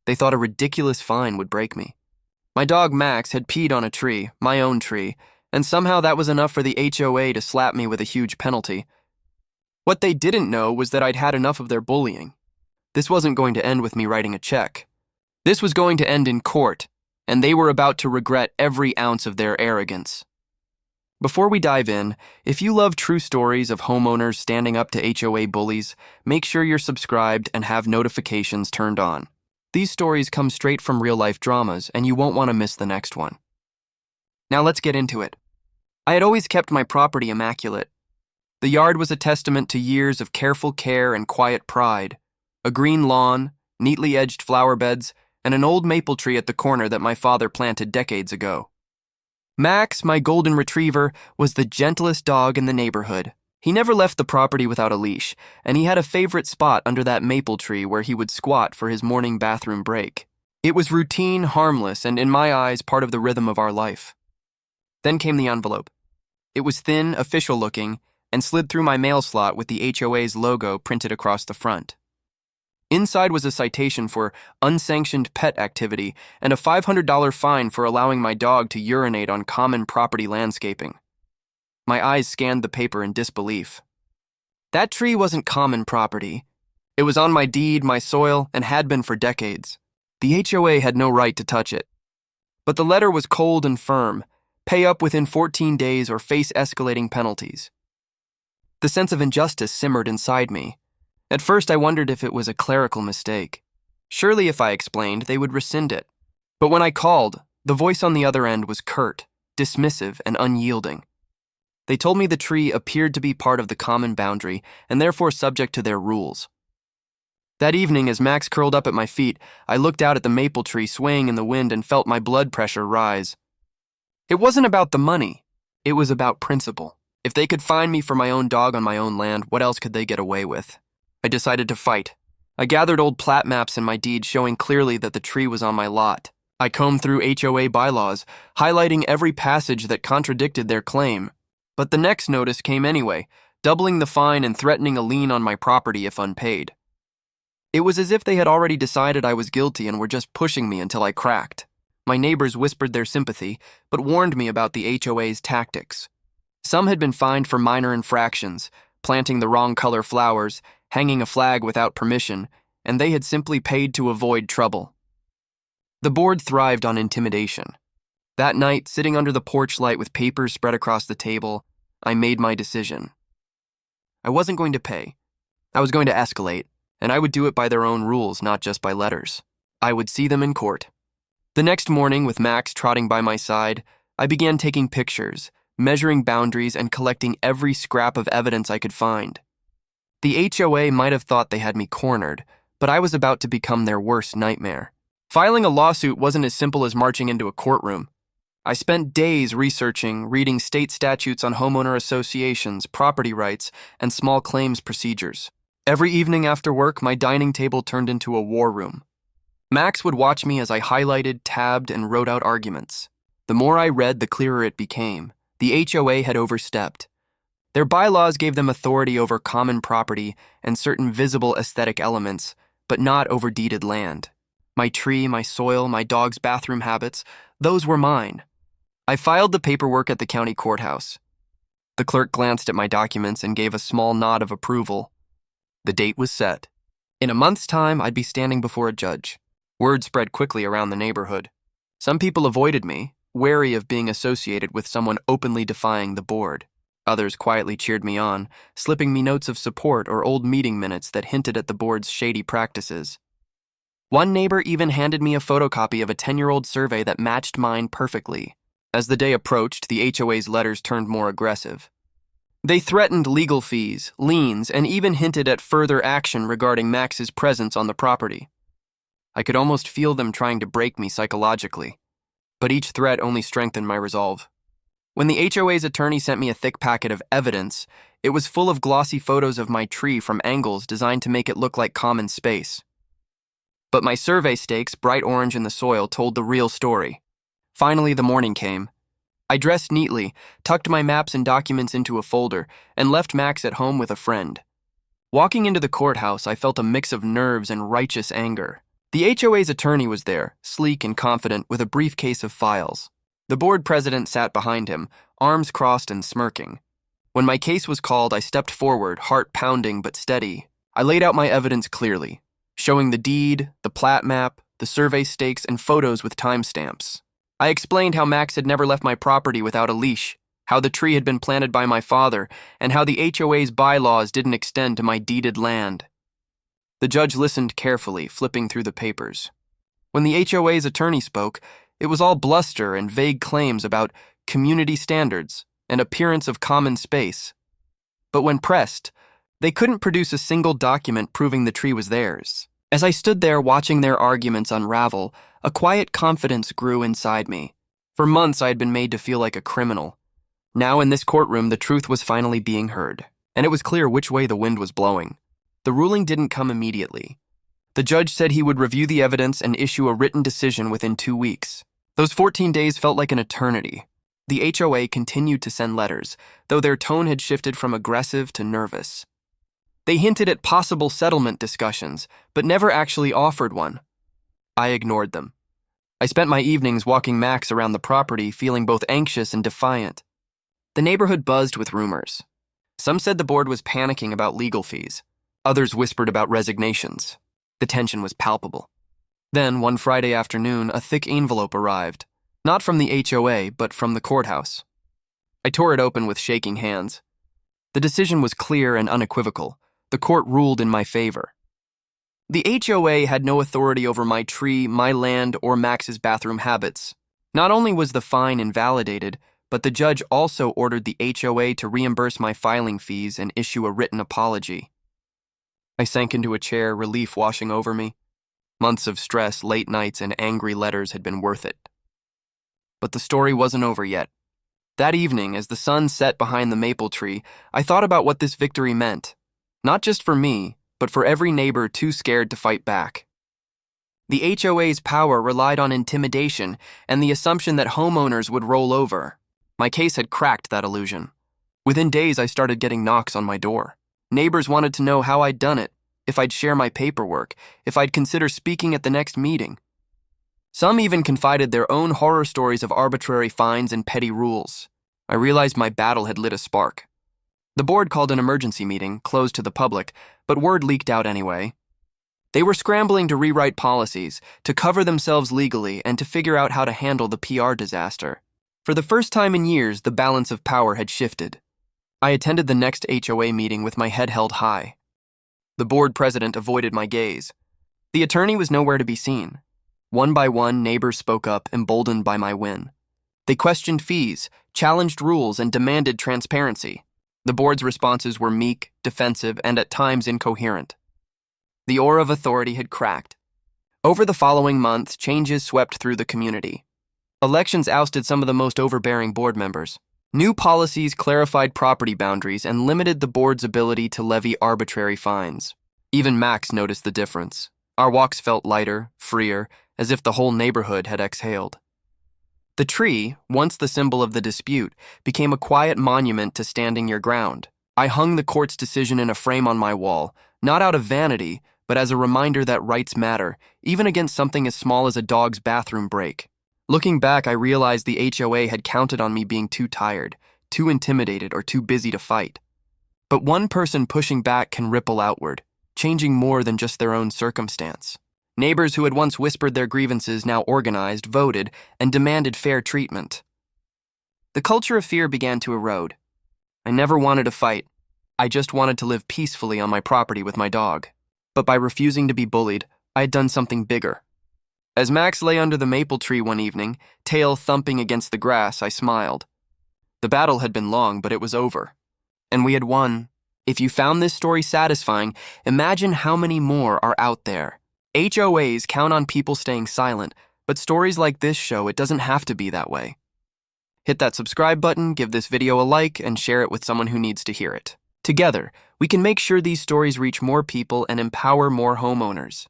They thought a ridiculous fine would break me. My dog Max had peed on a tree, my own tree, and somehow that was enough for the HOA to slap me with a huge penalty. What they didn't know was that I'd had enough of their bullying. This wasn't going to end with me writing a check. This was going to end in court, and they were about to regret every ounce of their arrogance. Before we dive in, if you love true stories of homeowners standing up to HOA bullies, make sure you're subscribed and have notifications turned on. These stories come straight from real-life dramas, and you won't want to miss the next one. Now let's get into it. I had always kept my property immaculate. The yard was a testament to years of careful care and quiet pride. A green lawn, neatly edged flower beds, and an old maple tree at the corner that my father planted decades ago. Max, my golden retriever, was the gentlest dog in the neighborhood. He never left the property without a leash, and he had a favorite spot under that maple tree where he would squat for his morning bathroom break. It was routine, harmless, and in my eyes, part of the rhythm of our life. Then came the envelope. It was thin, official-looking, and slid through my mail slot with the HOA's logo printed across the front. Inside was a citation for unsanctioned pet activity and a $500 fine for allowing my dog to urinate on common property landscaping. My eyes scanned the paper in disbelief. That tree wasn't common property. It was on my deed, my soil, and had been for decades. The HOA had no right to touch it. But the letter was cold and firm. Pay up within 14 days or face escalating penalties. The sense of injustice simmered inside me. At first, I wondered if it was a clerical mistake. Surely if I explained, they would rescind it. But when I called, the voice on the other end was curt, dismissive, and unyielding. They told me the tree appeared to be part of the common boundary and therefore subject to their rules. That evening, as Max curled up at my feet, I looked out at the maple tree swaying in the wind and felt my blood pressure rise. It wasn't about the money. It was about principle. If they could find me for my own dog on my own land, what else could they get away with? I decided to fight. I gathered old plat maps in my deed showing clearly that the tree was on my lot. I combed through HOA bylaws, highlighting every passage that contradicted their claim. But the next notice came anyway, doubling the fine and threatening a lien on my property if unpaid. It was as if they had already decided I was guilty and were just pushing me until I cracked. My neighbors whispered their sympathy, but warned me about the HOA's tactics. Some had been fined for minor infractions, planting the wrong color flowers, hanging a flag without permission, and they had simply paid to avoid trouble. The board thrived on intimidation. That night, sitting under the porch light with papers spread across the table, I made my decision. I wasn't going to pay. I was going to escalate, and I would do it by their own rules, not just by letters. I would see them in court. The next morning, with Max trotting by my side, I began taking pictures, measuring boundaries, and collecting every scrap of evidence I could find. The HOA might have thought they had me cornered, but I was about to become their worst nightmare. Filing a lawsuit wasn't as simple as marching into a courtroom. I spent days researching, reading state statutes on homeowner associations, property rights, and small claims procedures. Every evening after work, my dining table turned into a war room. Max would watch me as I highlighted, tabbed, and wrote out arguments. The more I read, the clearer it became. The HOA had overstepped. Their bylaws gave them authority over common property and certain visible aesthetic elements, but not over deeded land. My tree, my soil, my dog's bathroom habits, those were mine. I filed the paperwork at the county courthouse. The clerk glanced at my documents and gave a small nod of approval. The date was set. In a month's time, I'd be standing before a judge. Word spread quickly around the neighborhood. Some people avoided me, wary of being associated with someone openly defying the board. Others quietly cheered me on, slipping me notes of support or old meeting minutes that hinted at the board's shady practices. One neighbor even handed me a photocopy of a 10-year-old survey that matched mine perfectly. As the day approached, the HOA's letters turned more aggressive. They threatened legal fees, liens, and even hinted at further action regarding Max's presence on the property. I could almost feel them trying to break me psychologically, but each threat only strengthened my resolve. When the HOA's attorney sent me a thick packet of evidence, it was full of glossy photos of my tree from angles designed to make it look like common space. But my survey stakes, bright orange in the soil, told the real story. Finally, the morning came. I dressed neatly, tucked my maps and documents into a folder, and left Max at home with a friend. Walking into the courthouse, I felt a mix of nerves and righteous anger. The HOA's attorney was there, sleek and confident, with a briefcase of files. The board president sat behind him, arms crossed and smirking. When my case was called, I stepped forward, heart pounding but steady. I laid out my evidence clearly, showing the deed, the plat map, the survey stakes, and photos with timestamps. I explained how Max had never left my property without a leash, how the tree had been planted by my father, and how the HOA's bylaws didn't extend to my deeded land. The judge listened carefully, flipping through the papers. When the HOA's attorney spoke, it was all bluster and vague claims about community standards and appearance of common space. But when pressed, they couldn't produce a single document proving the tree was theirs. As I stood there watching their arguments unravel, a quiet confidence grew inside me. For months I had been made to feel like a criminal. Now in this courtroom, the truth was finally being heard, and it was clear which way the wind was blowing. The ruling didn't come immediately. The judge said he would review the evidence and issue a written decision within 2 weeks. Those 14 days felt like an eternity. The HOA continued to send letters, though their tone had shifted from aggressive to nervous. They hinted at possible settlement discussions, but never actually offered one. I ignored them. I spent my evenings walking Max around the property, feeling both anxious and defiant. The neighborhood buzzed with rumors. Some said the board was panicking about legal fees. Others whispered about resignations. The tension was palpable. Then, one Friday afternoon, a thick envelope arrived. Not from the HOA, but from the courthouse. I tore it open with shaking hands. The decision was clear and unequivocal. The court ruled in my favor. The HOA had no authority over my tree, my land, or Max's bathroom habits. Not only was the fine invalidated, but the judge also ordered the HOA to reimburse my filing fees and issue a written apology. I sank into a chair, relief washing over me. Months of stress, late nights, and angry letters had been worth it. But the story wasn't over yet. That evening, as the sun set behind the maple tree, I thought about what this victory meant. Not just for me, but for every neighbor too scared to fight back. The HOA's power relied on intimidation and the assumption that homeowners would roll over. My case had cracked that illusion. Within days, I started getting knocks on my door. Neighbors wanted to know how I'd done it, if I'd share my paperwork, if I'd consider speaking at the next meeting. Some even confided their own horror stories of arbitrary fines and petty rules. I realized my battle had lit a spark. The board called an emergency meeting, closed to the public, but word leaked out anyway. They were scrambling to rewrite policies, to cover themselves legally, and to figure out how to handle the PR disaster. For the first time in years, the balance of power had shifted. I attended the next HOA meeting with my head held high. The board president avoided my gaze. The attorney was nowhere to be seen. One by one, neighbors spoke up, emboldened by my win. They questioned fees, challenged rules, and demanded transparency. The board's responses were meek, defensive, and at times incoherent. The aura of authority had cracked. Over the following months, changes swept through the community. Elections ousted some of the most overbearing board members. New policies clarified property boundaries and limited the board's ability to levy arbitrary fines. Even Max noticed the difference. Our walks felt lighter, freer, as if the whole neighborhood had exhaled. The tree, once the symbol of the dispute, became a quiet monument to standing your ground. I hung the court's decision in a frame on my wall, not out of vanity, but as a reminder that rights matter, even against something as small as a dog's bathroom break. Looking back, I realized the HOA had counted on me being too tired, too intimidated, or too busy to fight. But one person pushing back can ripple outward, changing more than just their own circumstance. Neighbors who had once whispered their grievances now organized, voted, and demanded fair treatment. The culture of fear began to erode. I never wanted to fight. I just wanted to live peacefully on my property with my dog. But by refusing to be bullied, I had done something bigger. As Max lay under the maple tree one evening, tail thumping against the grass, I smiled. The battle had been long, but it was over. And we had won. If you found this story satisfying, imagine how many more are out there. HOAs count on people staying silent, but stories like this show it doesn't have to be that way. Hit that subscribe button, give this video a like, and share it with someone who needs to hear it. Together, we can make sure these stories reach more people and empower more homeowners.